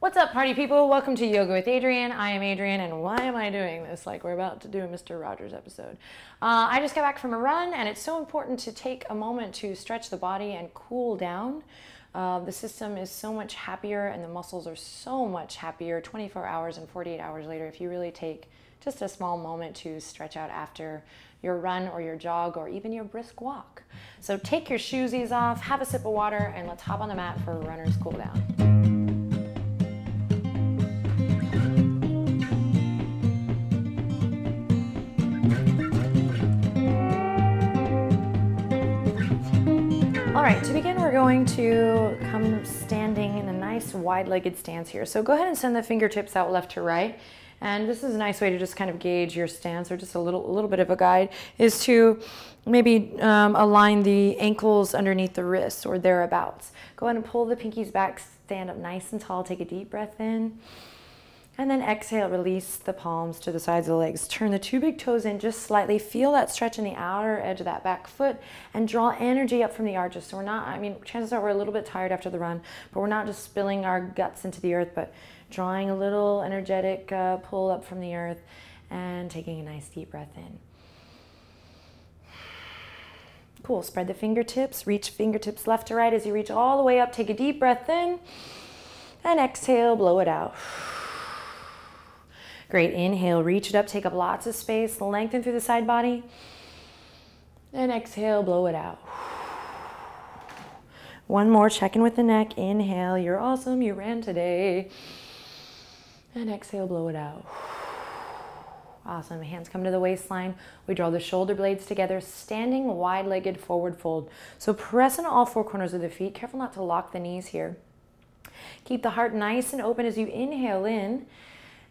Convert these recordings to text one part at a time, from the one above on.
What's up, party people? Welcome to Yoga with Adriene. I am Adriene, and why am I doing this? Like we're about to do a Mr. Rogers episode. I just got back from a run, and it's so important to take a moment to stretch the body and cool down. The system is so much happier, and the muscles are so much happier 24 hours and 48 hours later if you really take just a small moment to stretch out after your run or your jog or even your brisk walk. So take your shoesies off, have a sip of water, and let's hop on the mat for a runner's cool down. All right, to begin, we're going to come standing in a nice wide-legged stance here. So go ahead and send the fingertips out left to right. And this is a nice way to just kind of gauge your stance, or just a little bit of a guide, is to maybe align the ankles underneath the wrists or thereabouts. Go ahead and pull the pinkies back, stand up nice and tall, take a deep breath in. And then exhale, release the palms to the sides of the legs. Turn the two big toes in just slightly. Feel that stretch in the outer edge of that back foot and draw energy up from the arches. So we're not, chances are we're a little bit tired after the run, but we're not just spilling our guts into the earth, but drawing a little energetic pull up from the earth and taking a nice deep breath in. Cool, spread the fingertips, reach fingertips left to right as you reach all the way up. Take a deep breath in and exhale, blow it out. Great, inhale, reach it up, take up lots of space, lengthen through the side body. And exhale, blow it out. One more, check in with the neck. Inhale, you're awesome, you ran today. And exhale, blow it out. Awesome, hands come to the waistline. We draw the shoulder blades together, standing wide-legged forward fold. So press in all four corners of the feet. Careful not to lock the knees here. Keep the heart nice and open as you inhale in.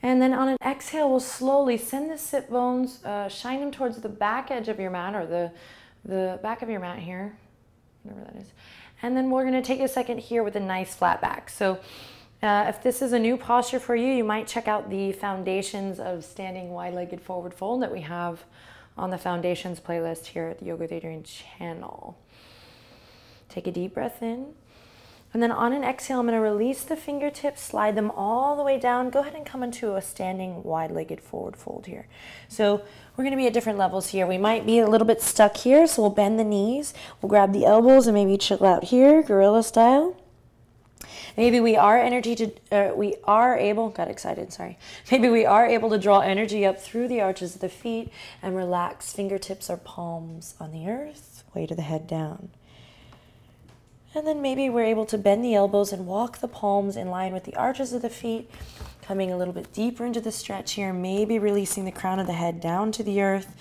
And then on an exhale, we'll slowly send the sit bones, shine them towards the back edge of your mat, or the back of your mat here, whatever that is. And then we're gonna take a second here with a nice flat back. So if this is a new posture for you, you might check out the foundations of standing wide-legged forward fold that we have on the foundations playlist here at the Yoga with Adriene channel. Take a deep breath in. And then on an exhale, I'm going to release the fingertips, slide them all the way down. Go ahead and come into a standing wide-legged forward fold here. So we're going to be at different levels here. We might be a little bit stuck here, so we'll bend the knees. We'll grab the elbows and maybe chill out here, gorilla style. Maybe we are Maybe we are able to draw energy up through the arches of the feet and relax fingertips or palms on the earth, weight of the head down. And then maybe we're able to bend the elbows and walk the palms in line with the arches of the feet, coming a little bit deeper into the stretch here, maybe releasing the crown of the head down to the earth.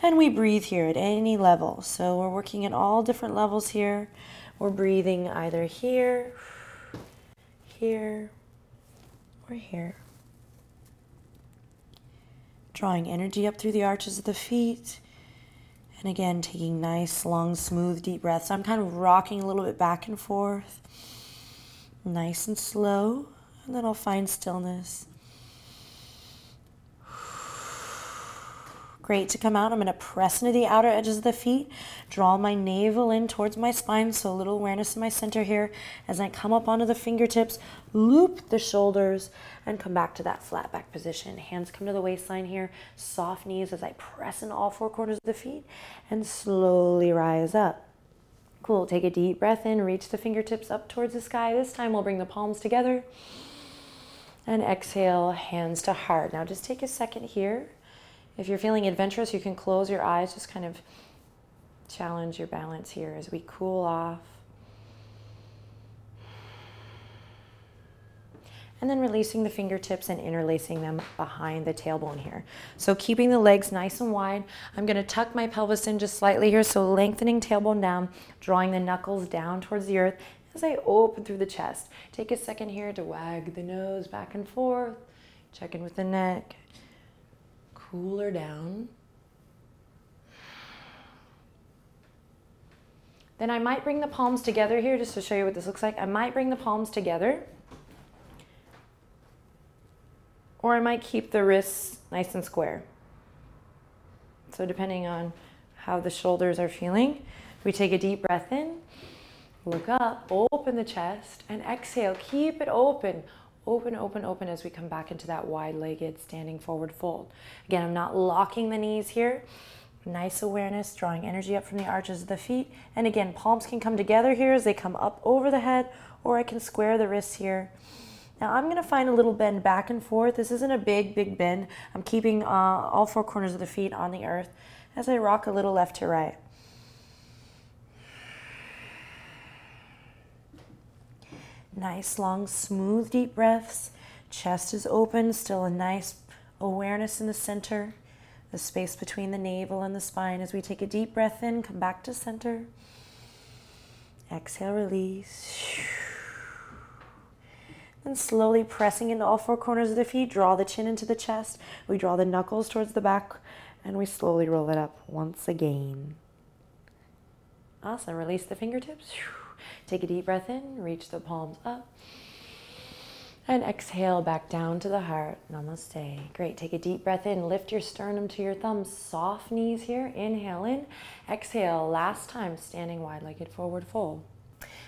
And we breathe here at any level. So we're working at all different levels here. We're breathing either here, here, or here. Drawing energy up through the arches of the feet. And again, taking nice, long, smooth, deep breaths. I'm kind of rocking a little bit back and forth. Nice and slow. And then I'll find stillness. Great. To come out, I'm going to press into the outer edges of the feet. Draw my navel in towards my spine. So a little awareness in my center here. As I come up onto the fingertips, loop the shoulders, and come back to that flat back position. Hands come to the waistline here. Soft knees as I press in all four corners of the feet and slowly rise up. Cool. Take a deep breath in. Reach the fingertips up towards the sky. This time we'll bring the palms together. And exhale, hands to heart. Now just take a second here. If you're feeling adventurous, you can close your eyes. Just kind of challenge your balance here as we cool off. And then releasing the fingertips and interlacing them behind the tailbone here. So keeping the legs nice and wide. I'm going to tuck my pelvis in just slightly here. So lengthening tailbone down, drawing the knuckles down towards the earth as I open through the chest. Take a second here to wag the nose back and forth. Check in with the neck. Cool her down. Then I might bring the palms together here just to show you what this looks like. I might bring the palms together. Or I might keep the wrists nice and square. So depending on how the shoulders are feeling, we take a deep breath in, look up, open the chest, and exhale. Keep it open. open, open, open as we come back into that wide-legged standing forward fold. Again, I'm not locking the knees here. Nice awareness, drawing energy up from the arches of the feet. And again, palms can come together here as they come up over the head, or I can square the wrists here. Now I'm going to find a little bend back and forth. This isn't a big, big bend. I'm keeping all four corners of the feet on the earth as I rock a little left to right. Nice, long, smooth, deep breaths. Chest is open, still a nice awareness in the center. The space between the navel and the spine as we take a deep breath in, come back to center. Exhale, release. Then slowly pressing into all four corners of the feet, draw the chin into the chest. We draw the knuckles towards the back, and we slowly roll it up once again. Awesome. Release the fingertips. Take a deep breath in, reach the palms up. And exhale back down to the heart. Namaste. Great. Take a deep breath in. Lift your sternum to your thumbs. Soft knees here. Inhale in. Exhale. Last time, standing wide-legged forward fold.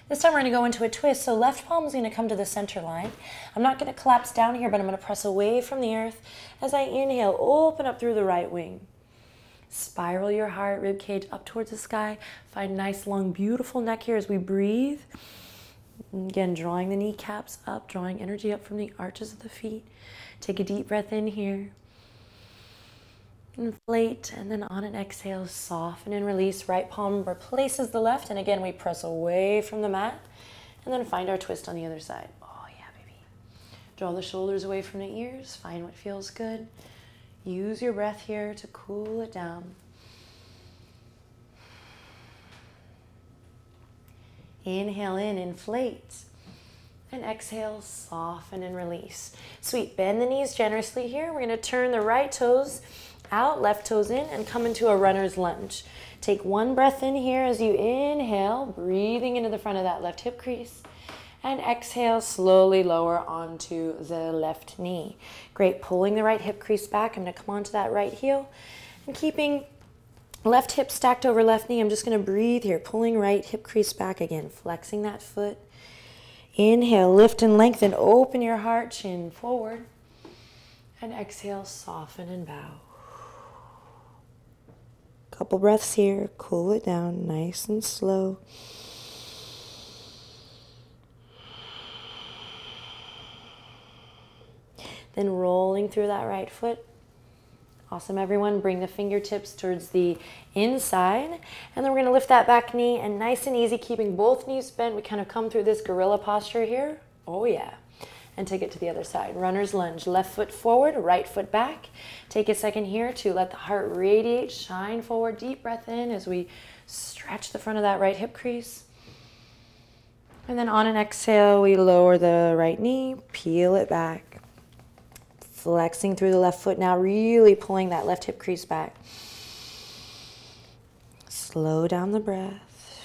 This time we're going to go into a twist. So left palm is going to come to the center line. I'm not going to collapse down here, but I'm going to press away from the earth. As I inhale, open up through the right wing. Spiral your heart, rib cage up towards the sky. Find nice, long, beautiful neck here as we breathe. Again, drawing the kneecaps up, drawing energy up from the arches of the feet. Take a deep breath in here. Inflate, and then on an exhale, soften and release. Right palm replaces the left, and again, we press away from the mat, and then find our twist on the other side. Oh yeah, baby. Draw the shoulders away from the ears. Find what feels good. Use your breath here to cool it down. Inhale in, inflate. And exhale, soften and release. Sweet, bend the knees generously here. We're going to turn the right toes out, left toes in, and come into a runner's lunge. Take one breath in here as you inhale, breathing into the front of that left hip crease. And exhale, slowly lower onto the left knee. Great, pulling the right hip crease back. I'm going to come onto that right heel. And keeping left hip stacked over left knee, I'm just going to breathe here, pulling right hip crease back again, flexing that foot. Inhale, lift and lengthen, open your heart, chin forward. And exhale, soften and bow. Couple breaths here, cool it down, nice and slow. Then rolling through that right foot. Awesome, everyone. Bring the fingertips towards the inside. And then we're going to lift that back knee, and nice and easy, keeping both knees bent. We kind of come through this gorilla posture here. Oh, yeah. And take it to the other side. Runner's lunge. Left foot forward, right foot back. Take a second here to let the heart radiate, shine forward. Deep breath in as we stretch the front of that right hip crease. And then on an exhale, we lower the right knee, peel it back. Flexing through the left foot now, really pulling that left hip crease back. Slow down the breath.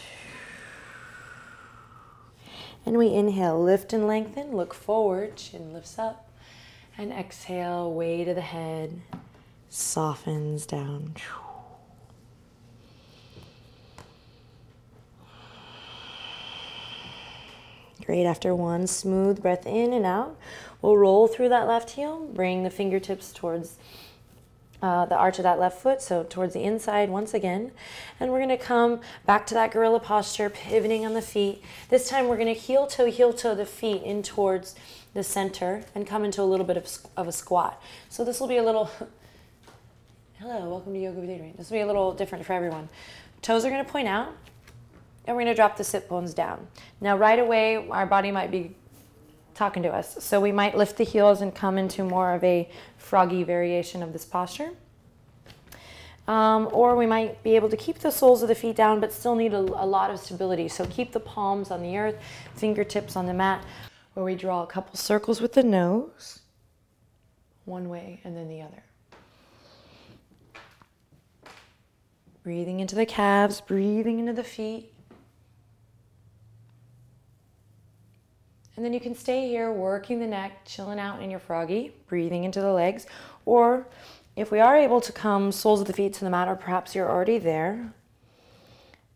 And we inhale, lift and lengthen, look forward, chin lifts up. And exhale, weight of the head softens down. Great, after one smooth breath in and out, we'll roll through that left heel, bring the fingertips towards the arch of that left foot, so towards the inside once again. And we're going to come back to that gorilla posture, pivoting on the feet. This time we're going to heel toe the feet in towards the center and come into a little bit of a squat. So this will be a little, hello, welcome to Yoga with Adriene. This will be a little different for everyone. Toes are going to point out. And we're going to drop the sit bones down. Now right away, our body might be talking to us. So we might lift the heels and come into more of a froggy variation of this posture. Or we might be able to keep the soles of the feet down, but still need a lot of stability. So keep the palms on the earth, fingertips on the mat, where we draw a couple circles with the nose, one way and then the other. Breathing into the calves, breathing into the feet. And then you can stay here working the neck, chilling out in your froggy, breathing into the legs. Or if we are able to come soles of the feet to the mat, or perhaps you're already there,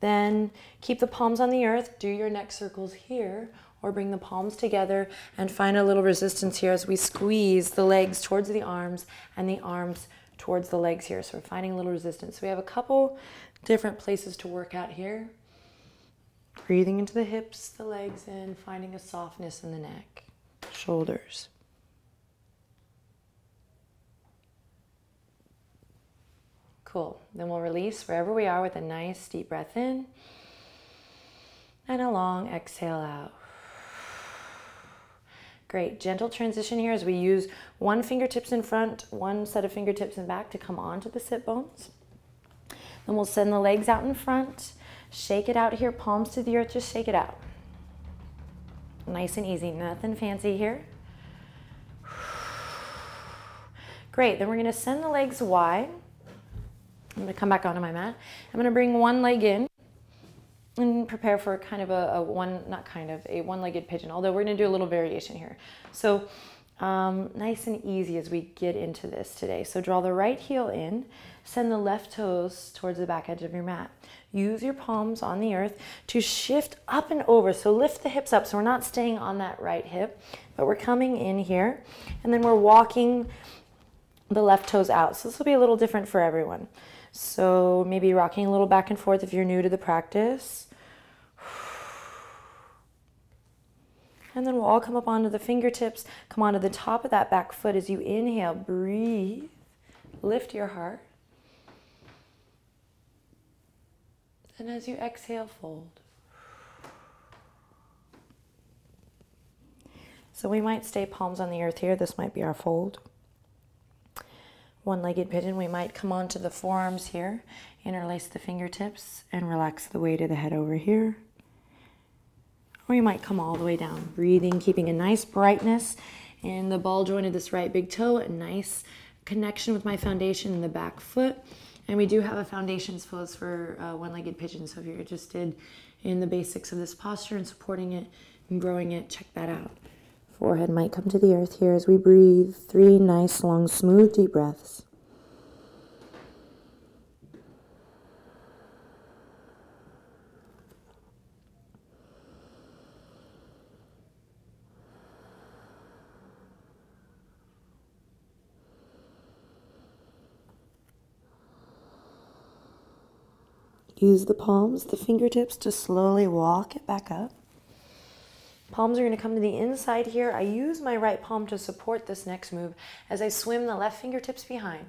then keep the palms on the earth, do your neck circles here, or bring the palms together and find a little resistance here as we squeeze the legs towards the arms and the arms towards the legs here. So we're finding a little resistance. So we have a couple different places to work out here. Breathing into the hips, the legs, and finding a softness in the neck, shoulders. Cool. Then we'll release wherever we are with a nice deep breath in and a long exhale out. Great. Gentle transition here as we use one fingertips in front, one set of fingertips in back to come onto the sit bones. Then we'll send the legs out in front. Shake it out here, palms to the earth, just shake it out. Nice and easy, nothing fancy here. Great, then we're gonna send the legs wide. I'm gonna come back onto my mat. I'm gonna bring one leg in and prepare for kind of a one-legged pigeon, although we're gonna do a little variation here. So nice and easy as we get into this today. So draw the right heel in, send the left toes towards the back edge of your mat. Use your palms on the earth to shift up and over. So lift the hips up so we're not staying on that right hip, but we're coming in here and then we're walking the left toes out. So this will be a little different for everyone. So maybe rocking a little back and forth if you're new to the practice. And then we'll all come up onto the fingertips, come onto the top of that back foot as you inhale, breathe, lift your heart. And as you exhale, fold. So we might stay palms on the earth here. This might be our fold. One-legged pigeon, we might come onto the forearms here, interlace the fingertips, and relax the weight of the head over here. Or you might come all the way down, breathing, keeping a nice brightness in the ball joint of this right big toe, a nice connection with my foundation in the back foot. And we do have a foundations pose for one-legged pigeon, so if you're interested in the basics of this posture and supporting it and growing it, check that out. Forehead might come to the earth here as we breathe. 3 nice, long, smooth, deep breaths. Use the palms, the fingertips to slowly walk it back up. Palms are going to come to the inside here. I use my right palm to support this next move as I swim the left fingertips behind.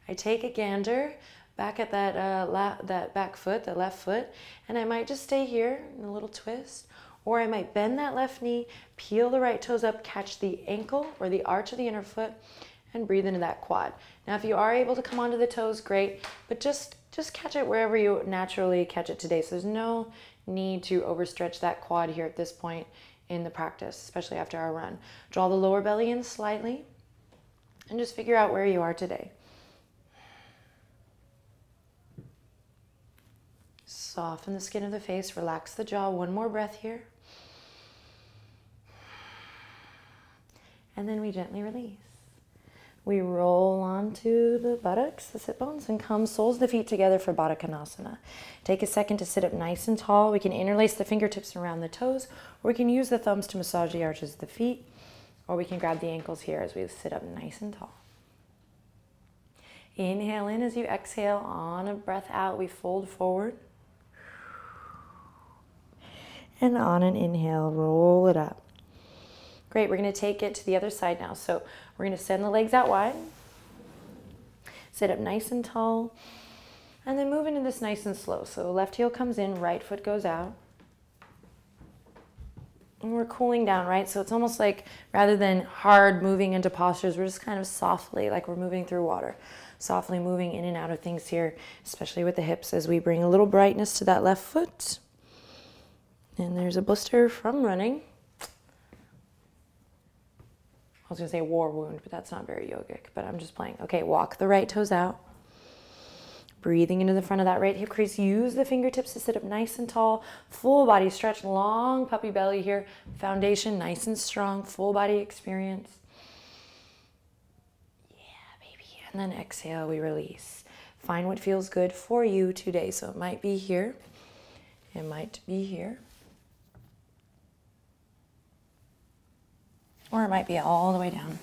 I take a gander back at that back foot, the left foot, and I might just stay here in a little twist, or I might bend that left knee, peel the right toes up, catch the ankle or the arch of the inner foot, and breathe into that quad. Now, if you are able to come onto the toes, great, but just catch it wherever you naturally catch it today. So there's no need to overstretch that quad here at this point in the practice, especially after our run. Draw the lower belly in slightly and just figure out where you are today. Soften the skin of the face, relax the jaw. One more breath here. And then we gently release. We roll onto the buttocks, the sit bones, and come soles of the feet together for Baddha Konasana. Take a second to sit up nice and tall. We can interlace the fingertips around the toes, or we can use the thumbs to massage the arches of the feet, or we can grab the ankles here as we sit up nice and tall. Inhale in as you exhale. On a breath out, we fold forward. And on an inhale, roll it up. Great, we're going to take it to the other side now. So we're going to send the legs out wide, sit up nice and tall, and then move into this nice and slow. So left heel comes in, right foot goes out. And we're cooling down, right? So it's almost like rather than hard moving into postures, we're just kind of softly, like we're moving through water, softly moving in and out of things here, especially with the hips as we bring a little brightness to that left foot. And there's a blister from running. I was going to say war wound, but that's not very yogic, but I'm just playing. Okay, walk the right toes out. Breathing into the front of that right hip crease. Use the fingertips to sit up nice and tall. Full body stretch, long puppy belly here. Foundation nice and strong, full body experience. Yeah, baby. And then exhale, we release. Find what feels good for you today. So it might be here. It might be here. or it might be all the way down.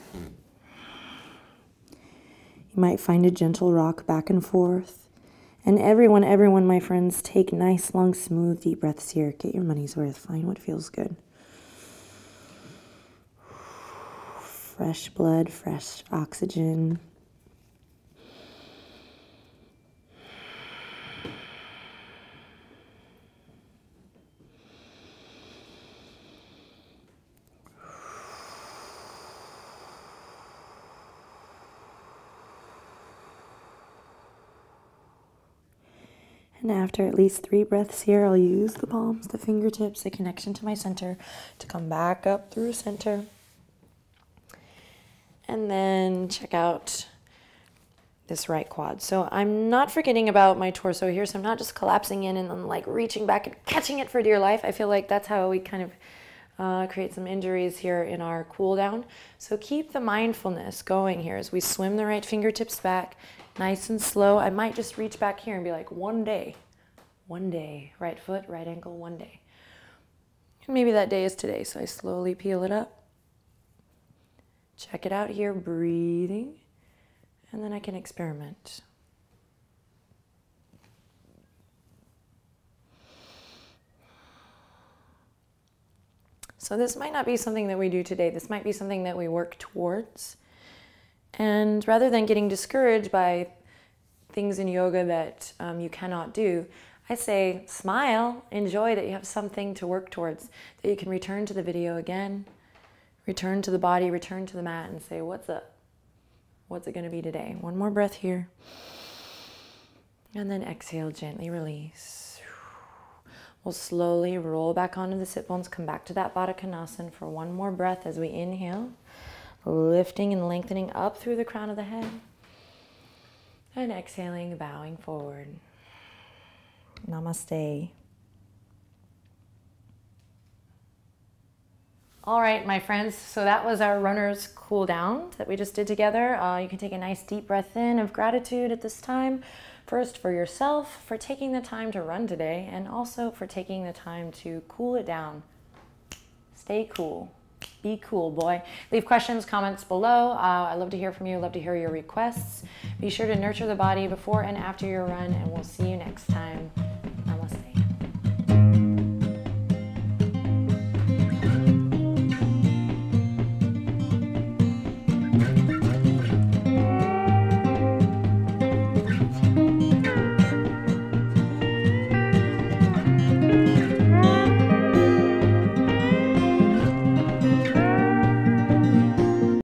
You might find a gentle rock back and forth. And everyone, my friends, take nice, long, smooth, deep breaths here. Get your money's worth. Find what feels good. Fresh blood, fresh oxygen. And after at least 3 breaths here, I'll use the palms, the fingertips, the connection to my center to come back up through center. And then check out this right quad. So I'm not forgetting about my torso here, so I'm not just collapsing in and then like reaching back and catching it for dear life. I feel like that's how we kind of create some injuries here in our cool down. So keep the mindfulness going here as we swim the right fingertips back, nice and slow. I might just reach back here and be like, one day, right foot, right ankle, one day. And maybe that day is today, so I slowly peel it up. Check it out here, breathing, and then I can experiment. So this might not be something that we do today. This might be something that we work towards. And rather than getting discouraged by things in yoga that you cannot do, I say smile, enjoy that you have something to work towards, that you can return to the video again, return to the body, return to the mat and say, what's up? What's it going to be today? One more breath here. And then exhale, gently release. We'll slowly roll back onto the sit bones, come back to that Baddha Konasana for one more breath as we inhale, lifting and lengthening up through the crown of the head. And exhaling, bowing forward. Namaste. All right, my friends, so that was our runner's cool down that we just did together. You can take a nice deep breath in of gratitude at this time. First for yourself, for taking the time to run today, and also for taking the time to cool it down. Stay cool. Be cool, boy. Leave questions, comments below. I love to hear from you. Love to hear your requests. Be sure to nurture the body before and after your run, and we'll see you next time.